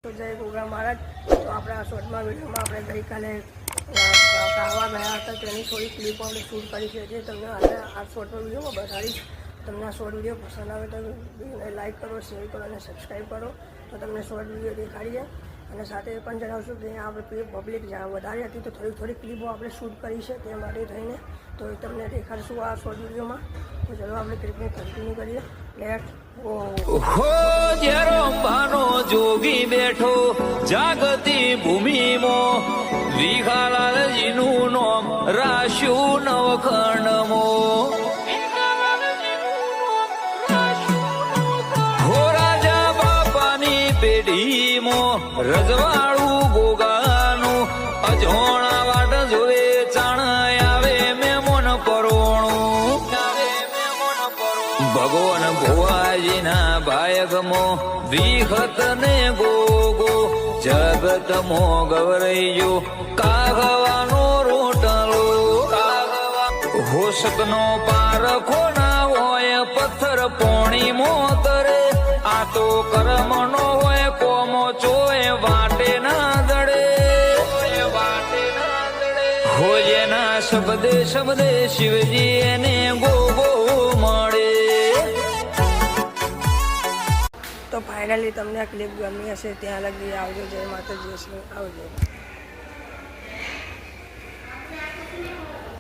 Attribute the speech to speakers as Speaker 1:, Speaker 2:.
Speaker 1: તો જય ગોગા મહારાજ. તો આપણે આ શોર્ટમાં વિડીયોમાં આપણે ગઈકાલે કાવા ગયા હતા તેની થોડી ક્લિપો આપણે શૂટ કરી છે, જે તમને આજે આ શોર્ટમાં વિડીયોમાં બતાવીશ. તમને આ શોર્ટ વિડીયો પસંદ આવે તો લાઈક કરો, શેર કરો અને સબસ્ક્રાઈબ કરો, તો તમને શોર્ટ વિડીયો દેખાડીએ. અને સાથે એ પણ જણાવશું કે આપણે પબ્લિક વધારે હતી તો થોડી ક્લિપો આપણે શૂટ કરી છે, તે માટે થઈને તો એ તમને દેખાડશું આ શોર્ટ વિડીયોમાં. તો ચલો આપણે ક્લિપને કન્ટિન્યુ કરીએ. Let go.
Speaker 2: જોગી બેઠો જાગતી ભૂમિમાં વિખાલાલજીનું નામ રાશ્યું નવખંડમો. હો રાજા બાપાની પેઢીમાં રજવાડું ગોગાનું અજોણા વાટ જોવે ચાણ આવે મેમોન પરોણું. ભગવાન ભુવાજીના ભાયગમો વિહત ને ગોગો જગત મો ગવરૈયો કાગવાનો રોટલો. હોશકનો પારખો ના હોય પથ્થર પોણી મોતરે, આ તો કર્મનો હોય કોમો ચોય વાટે ના દડે. હોય ના શબ્દે શિવજી એને ગોગો મળે.
Speaker 1: તો ફાઇનલી તમને આ ક્લિપ ગમી હશે, ત્યાં લગી આવજો. જય માતાજી, આવજો.